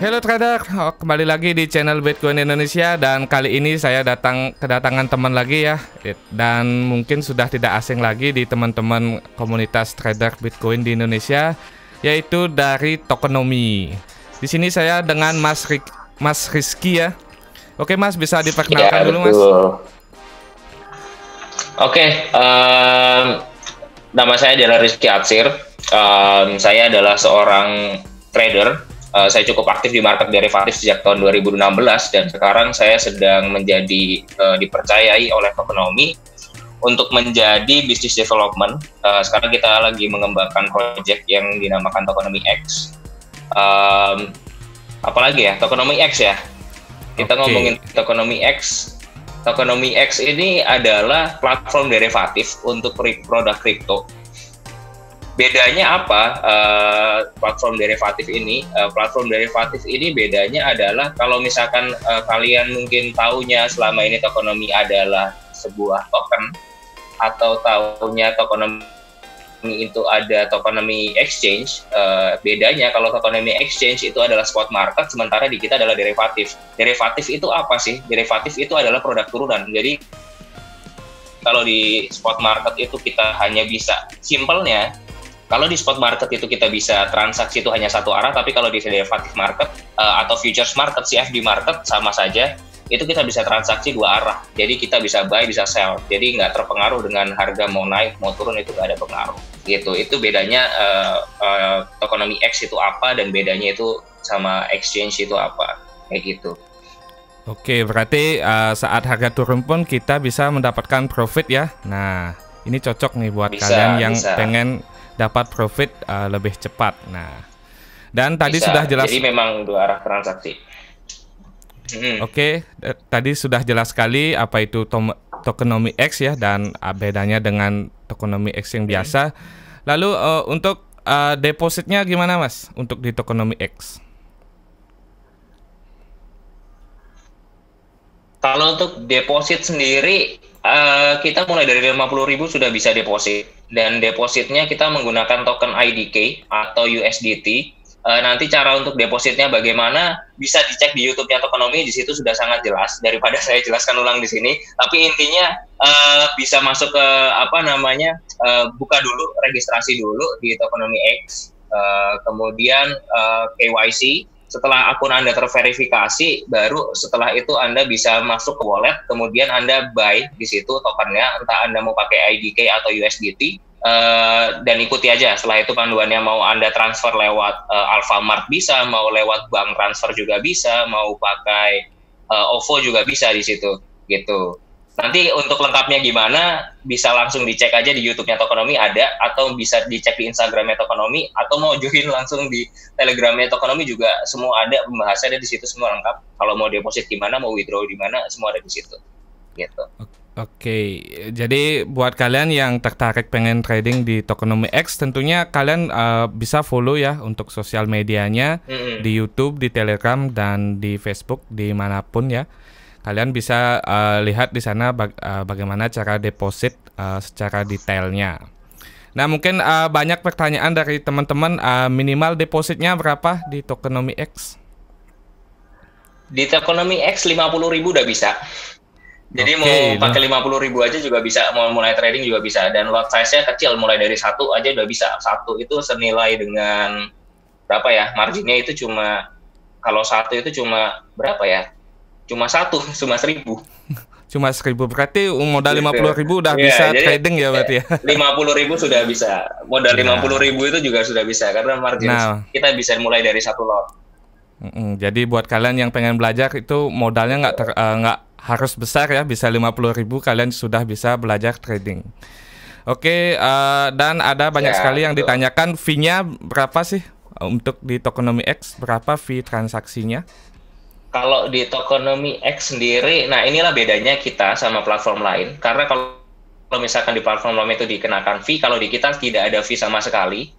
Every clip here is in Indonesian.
Hello trader, kembali lagi di channel Bitcoin Indonesia dan kali ini saya kedatangan teman lagi ya, dan mungkin sudah tidak asing lagi di teman-teman komunitas trader Bitcoin di Indonesia, yaitu dari Tokenomics. Di sini saya dengan Mas Rizky ya. Oke Mas, bisa diperkenalkan dulu Mas. Oke, nama saya adalah Rizky Atsir. Saya adalah seorang trader. Saya cukup aktif di market derivatif sejak tahun 2016 dan sekarang saya sedang menjadi dipercayai oleh Tokenomics untuk menjadi business development. Sekarang kita lagi mengembangkan project yang dinamakan Tokenomics X. Apalagi ya, Tokenomics X ya. Kita ngomongin Tokenomics X. Tokenomics X ini adalah platform derivatif untuk produk kripto. Bedanya apa platform derivatif ini? Platform derivatif ini bedanya adalah kalau misalkan kalian mungkin tahunya selama ini Tokenomics adalah sebuah token atau tahunya Tokenomics itu ada Tokenomics Exchange. Bedanya kalau Tokenomics Exchange itu adalah spot market, sementara di kita adalah derivatif. Derivatif itu apa sih? Derivatif itu adalah produk turunan. Jadi kalau di spot market itu kita hanya bisa simpelnya. Kalau di spot market itu kita bisa transaksi itu hanya satu arah, tapi kalau di derivatif market atau futures market, CFD market sama saja, itu kita bisa transaksi dua arah. Jadi kita bisa buy, bisa sell. Jadi nggak terpengaruh dengan harga mau naik, mau turun itu nggak ada pengaruh. Gitu. Itu bedanya Tokenomics X itu apa dan bedanya itu sama exchange itu apa. Kayak gitu. Oke, berarti saat harga turun pun kita bisa mendapatkan profit ya. Nah, ini cocok nih buat kalian yang pengen dapat profit lebih cepat. Nah, dan tadi sudah jelas. Jadi memang dua arah transaksi. Oke, tadi sudah jelas sekali apa itu Tokenomics X ya dan bedanya dengan Tokenomics X yang biasa. Lalu untuk depositnya gimana Mas untuk di Tokenomics X? Kalau untuk deposit sendiri kita mulai dari 50.000 sudah bisa deposit. Dan depositnya kita menggunakan token IDK atau USDT. Nanti cara untuk depositnya bagaimana bisa dicek di YouTube-nya Tokenomics, di situ sudah sangat jelas daripada saya jelaskan ulang di sini. Tapi intinya bisa masuk ke buka dulu, registrasi dulu di Tokenomics X, kemudian KYC. Setelah akun Anda terverifikasi, baru setelah itu Anda bisa masuk ke wallet, kemudian Anda buy di situ tokennya, entah Anda mau pakai IDK atau USDT, dan ikuti aja. Setelah itu panduannya mau Anda transfer lewat Alfamart bisa, mau lewat bank transfer juga bisa, mau pakai OVO juga bisa di situ, gitu. Nanti untuk lengkapnya gimana, bisa langsung dicek aja di YouTube-nya Tokenomics ada, atau bisa dicek di Instagram-nya Tokenomics, atau mau join langsung di Telegram-nya Tokenomics juga, semua ada pembahasannya di situ, semua lengkap. Kalau mau deposit di mana, mau withdraw di mana, semua ada di situ. Gitu. Oke, jadi buat kalian yang tertarik pengen trading di Tokenomics X, tentunya kalian bisa follow ya untuk sosial medianya di YouTube, di Telegram, dan di Facebook, dimanapun ya. Kalian bisa lihat di sana bagaimana cara deposit secara detailnya. Nah, mungkin banyak pertanyaan dari teman-teman, minimal depositnya berapa di Tokenomics X? Di Tokenomics X 50.000 udah bisa. Jadi mau pakai 50.000 aja juga bisa, mau mulai trading juga bisa. Dan lot size-nya kecil, mulai dari satu aja udah bisa. Satu itu senilai dengan berapa ya? Marginnya itu cuma, kalau satu itu cuma berapa ya? Cuma 1.000. Cuma 1.000, berarti modal 50.000 udah bisa trading ya berarti ya? 50.000 sudah bisa. Modal 50.000 itu juga sudah bisa, karena margin kita bisa mulai dari satu lot. Jadi buat kalian yang pengen belajar itu modalnya nggak harus besar ya, bisa 50.000 kalian sudah bisa belajar trading. Oke, dan ada banyak sekali yang ditanyakan, fee-nya berapa sih untuk di Tokenomics X? Berapa fee transaksinya? Kalau di Tokenomics X sendiri, nah inilah bedanya kita sama platform lain. Karena kalau misalkan di platform lain itu dikenakan fee, kalau di kita tidak ada fee sama sekali.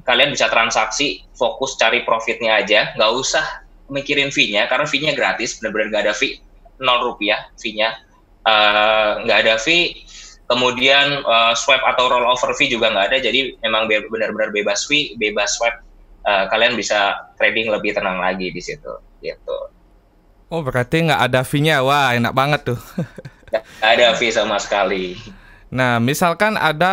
Kalian bisa transaksi, fokus cari profitnya aja, nggak usah mikirin fee-nya, karena fee-nya gratis, benar-benar nggak ada fee, 0 rupiah fee-nya, nggak ada fee. Kemudian swap atau rollover fee juga nggak ada, jadi memang benar-benar bebas fee, bebas swap. kalian bisa trading lebih tenang lagi di situ gitu. Oh, berarti nggak ada fee-nya. Wah, enak banget tuh. Nggak ada fee sama sekali. Nah, misalkan ada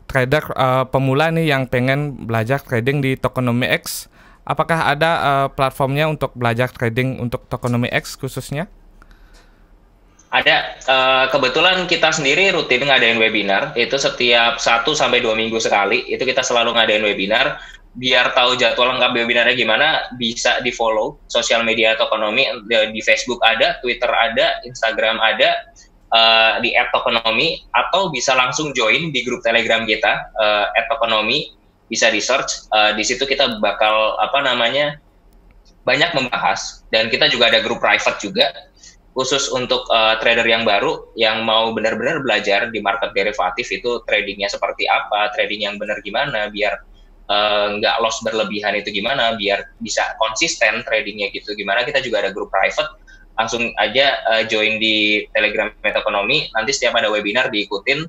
trader pemula nih yang pengen belajar trading di Tokonomi X, apakah ada platformnya untuk belajar trading untuk Tokonomi X khususnya? Ada, kebetulan kita sendiri rutin ngadain webinar, itu setiap 1-2 minggu sekali, itu kita selalu ngadain webinar. Biar tahu jadwal lengkap webinarnya gimana, bisa di follow sosial media Tokonomi, di Facebook ada, Twitter ada, Instagram ada, di @tokonomi, atau bisa langsung join di grup Telegram kita, @tokonomi, bisa di search, di situ kita bakal banyak membahas, dan kita juga ada grup private juga, khusus untuk trader yang baru, yang mau benar-benar belajar di market derivatif itu tradingnya seperti apa, trading yang benar gimana, biar nggak loss berlebihan itu gimana, biar bisa konsisten tradingnya gitu gimana. Kita juga ada grup private, langsung aja join di Telegram Tokonomi, nanti setiap ada webinar diikutin,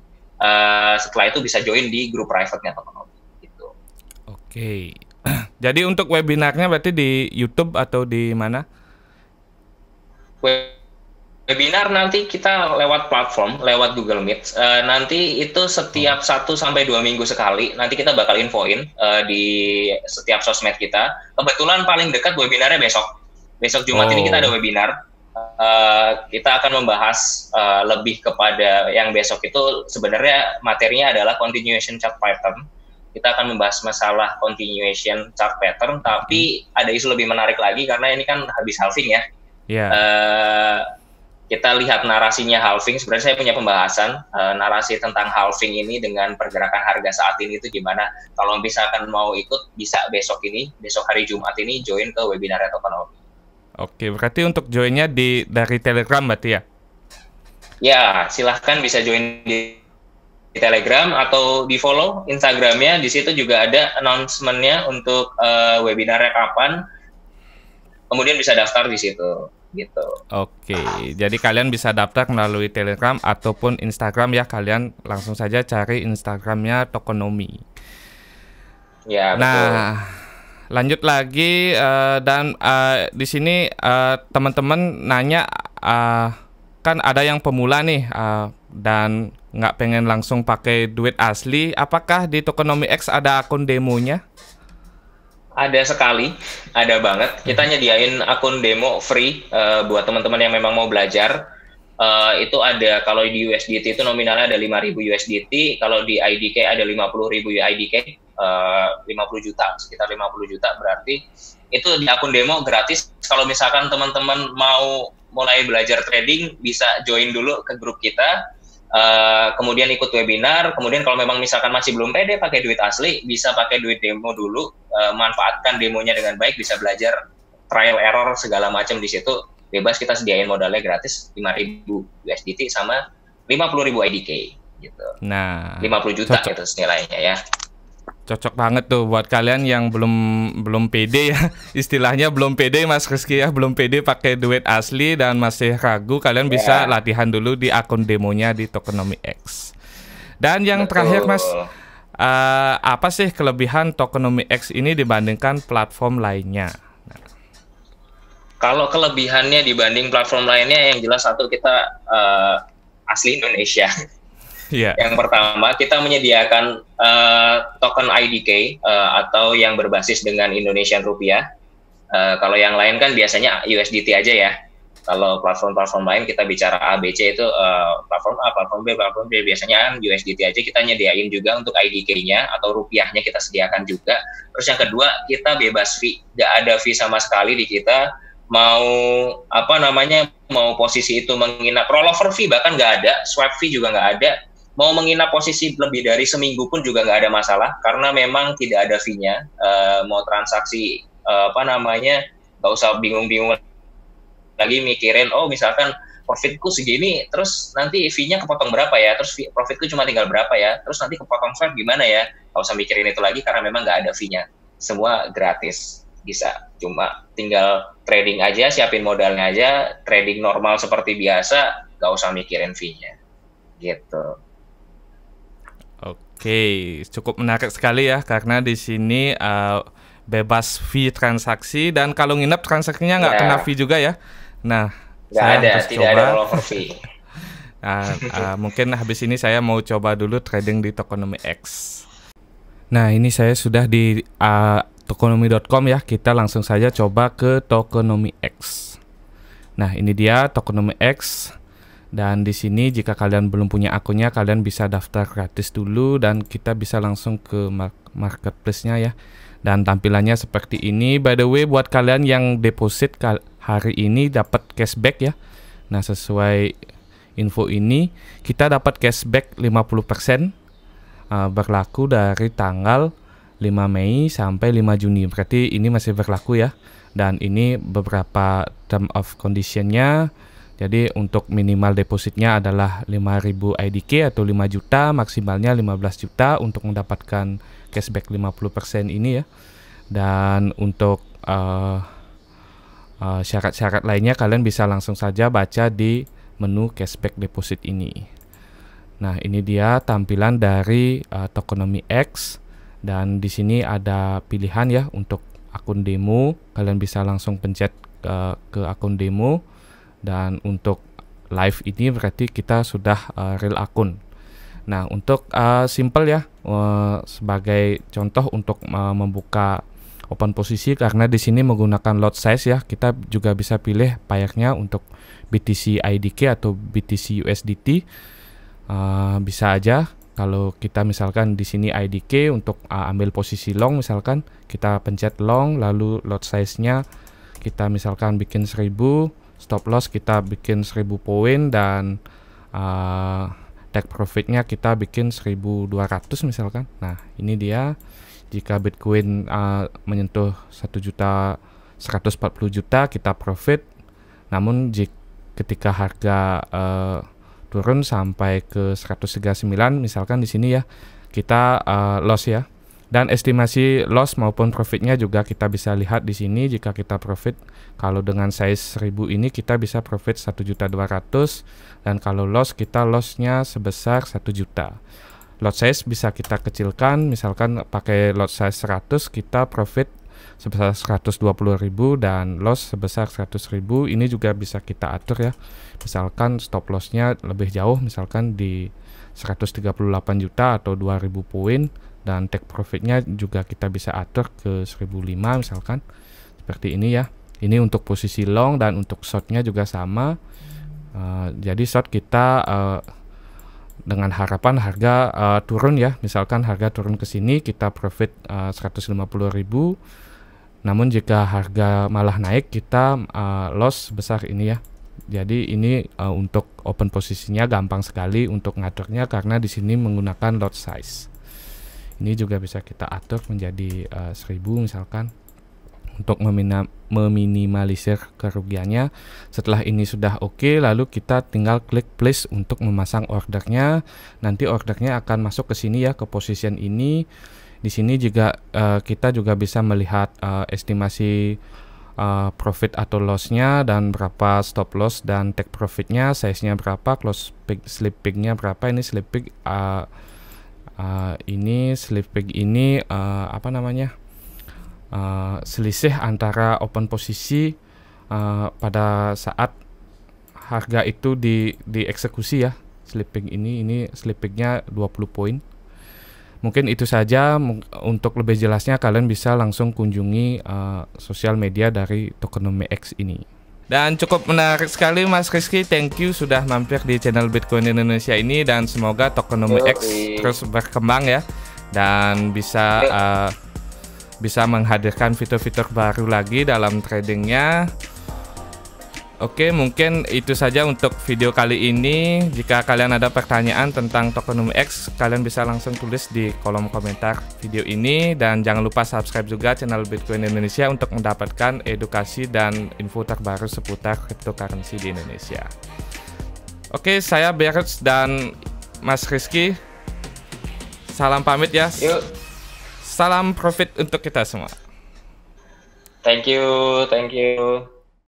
setelah itu bisa join di grup private-nya Tokonomi gitu. Oke. Jadi untuk webinarnya berarti di YouTube atau di mana? Webinar nanti kita lewat platform, lewat Google Meet. Nanti itu setiap 1-2 minggu sekali. Nanti kita bakal infoin di setiap sosmed kita. Kebetulan paling dekat webinarnya besok. Besok Jumat ini kita ada webinar. Kita akan membahas lebih kepada yang besok itu sebenarnya materinya adalah continuation chart pattern. Kita akan membahas masalah continuation chart pattern, tapi ada isu lebih menarik lagi karena ini kan habis halving ya. Kita lihat narasinya halving. Sebenarnya saya punya pembahasan narasi tentang halving ini dengan pergerakan harga saat ini itu gimana. Kalau misalkan mau ikut, bisa besok hari Jumat ini join ke webinar Tokonomi. Oke, berarti untuk joinnya dari Telegram berarti ya? Ya, silahkan bisa join di Telegram atau di follow Instagramnya. Di situ juga ada announcement-nya untuk webinarnya kapan. Kemudian bisa daftar di situ. Gitu. Oke, jadi kalian bisa daftar melalui Telegram ataupun Instagram ya. Kalian langsung saja cari Instagramnya Tokonomi. Ya, betul. Nah, lanjut lagi dan di sini teman-teman nanya, kan ada yang pemula nih dan nggak pengen langsung pakai duit asli. Apakah di Tokonomi X ada akun demonya? Ada sekali, ada banget. Kita nyediain akun demo free buat teman-teman yang memang mau belajar. Itu ada, kalau di USDT itu nominalnya ada 5.000 USDT, kalau di IDK ada 50.000 IDK, 50 juta, sekitar 50 juta berarti. Itu di akun demo gratis. Kalau misalkan teman-teman mau mulai belajar trading, bisa join dulu ke grup kita. Kemudian ikut webinar, kemudian kalau memang misalkan masih belum pede pakai duit asli, bisa pakai duit demo dulu, manfaatkan demonya dengan baik, bisa belajar trial error segala macam di situ, bebas. Kita sediain modalnya gratis, 5.000 USDT sama 50.000 IDK gitu. Nah, 50 juta itu nilainya ya. Cocok banget tuh buat kalian yang belum pede ya, istilahnya belum pede Mas Rizky ya, belum pede pakai duit asli dan masih ragu, kalian bisa latihan dulu di akun demonya di Tokonomi X. Dan yang terakhir Mas, apa sih kelebihan Tokonomi X ini dibandingkan platform lainnya? Kalau kelebihannya dibanding platform lainnya, yang jelas satu, kita asli Indonesia. Yeah. Yang pertama, kita menyediakan token IDK atau yang berbasis dengan Indonesian rupiah. Kalau yang lain kan biasanya USDT aja ya. Kalau platform-platform lain kita bicara ABC itu platform A, platform B, platform B, biasanya kan USDT aja. Kita nyediain juga untuk IDK-nya atau rupiahnya kita sediakan juga. Terus yang kedua, kita bebas fee, nggak ada fee sama sekali di kita. Mau posisi itu menginap rollover fee bahkan nggak ada, swap fee juga nggak ada. Mau menginap posisi lebih dari seminggu pun juga nggak ada masalah, karena memang tidak ada fee-nya. Mau transaksi nggak usah bingung-bingung lagi mikirin, oh misalkan profitku segini, terus nanti fee-nya kepotong berapa ya, terus profitku cuma tinggal berapa ya, terus nanti kepotong swap gimana ya, nggak usah mikirin itu lagi karena memang nggak ada fee-nya, semua gratis, bisa, cuma tinggal trading aja, siapin modalnya aja, trading normal seperti biasa, nggak usah mikirin fee-nya, gitu. Oke, cukup menarik sekali ya karena di sini bebas fee transaksi dan kalau nginep transaksinya nggak kena fee juga ya. Nah, nggak saya ada, harus tidak coba. ada rollover fee. Mungkin habis ini saya mau coba dulu trading di Tokonomi X. Nah, ini saya sudah di tokonomi.com ya. Kita langsung saja coba ke Tokonomi X. Nah, ini dia Tokonomi X. Dan di sini jika kalian belum punya akunnya, kalian bisa daftar gratis dulu dan kita bisa langsung ke marketplace-nya ya. Dan tampilannya seperti ini. By the way, buat kalian yang deposit hari ini dapat cashback ya. Nah, sesuai info ini, kita dapat cashback 50% berlaku dari tanggal 5 Mei sampai 5 Juni. Berarti ini masih berlaku ya. Dan ini beberapa term of condition-nya. Jadi untuk minimal depositnya adalah 5.000 IDK atau 5 juta, maksimalnya 15 juta untuk mendapatkan cashback 50% ini ya. Dan untuk syarat-syarat lainnya kalian bisa langsung saja baca di menu cashback deposit ini. Nah, ini dia tampilan dari Tokonomi X dan di sini ada pilihan ya untuk akun demo. Kalian bisa langsung pencet ke akun demo. Dan untuk live ini berarti kita sudah real akun. Nah, untuk simple ya, sebagai contoh untuk membuka open posisi karena di sini menggunakan lot size ya, kita juga bisa pilih pairnya untuk BTC IDK atau BTC USDT. Bisa aja kalau kita misalkan di sini IDK untuk ambil posisi long, misalkan kita pencet long, lalu lot size-nya kita misalkan bikin 1000. Stop loss kita bikin 1000 poin dan take profitnya kita bikin 1200 misalkan. Nah, ini dia jika Bitcoin menyentuh 1.140 juta kita profit. Namun ketika harga turun sampai ke 139 misalkan di sini ya, kita loss ya. Dan estimasi loss maupun profitnya juga kita bisa lihat di sini. Jika kita profit, kalau dengan size 1000 ini kita bisa profit 1.200.000 dan kalau loss kita lossnya sebesar 1 juta. Lot size bisa kita kecilkan, misalkan pakai lot size 100 kita profit sebesar 120.000 dan loss sebesar 100.000. Ini juga bisa kita atur ya. Misalkan stop lossnya lebih jauh, misalkan di 138 juta atau 2000 poin. Dan take profitnya juga kita bisa atur ke 1005 misalkan seperti ini ya. Ini untuk posisi long dan untuk shortnya juga sama. Jadi short kita dengan harapan harga turun ya. Misalkan harga turun ke sini kita profit 150.000. Namun jika harga malah naik kita loss besar ini ya. Jadi ini untuk open posisinya gampang sekali untuk ngaturnya karena di sini menggunakan lot size. Ini juga bisa kita atur menjadi 1000 misalkan untuk meminimalisir kerugiannya. Setelah ini sudah oke, lalu kita tinggal klik place untuk memasang ordernya. Nanti ordernya akan masuk ke sini ya, ke position ini. Di sini juga kita juga bisa melihat estimasi profit atau lossnya dan berapa stop loss dan take profitnya, size-nya berapa, close peak, slip peak-nya berapa. Ini slip peak ini apa namanya, selisih antara open posisi pada saat harga itu dieksekusi ya. Sleeping ini sleepingnya 20 poin. Mungkin itu saja. Untuk lebih jelasnya kalian bisa langsung kunjungi sosial media dari Tokonomi X ini. Dan cukup menarik sekali Mas Rizky, thank you sudah mampir di channel Bitcoin Indonesia ini dan semoga Tokonomi X terus berkembang ya dan bisa menghadirkan fitur-fitur baru lagi dalam tradingnya. Oke, mungkin itu saja untuk video kali ini. Jika kalian ada pertanyaan tentang Tokonomi X, kalian bisa langsung tulis di kolom komentar video ini. Dan jangan lupa subscribe juga channel Bitcoin Indonesia untuk mendapatkan edukasi dan info terbaru seputar cryptocurrency di Indonesia. Oke, saya Berets dan Mas Rizky. Salam pamit ya. Yuk. Salam profit untuk kita semua. Thank you.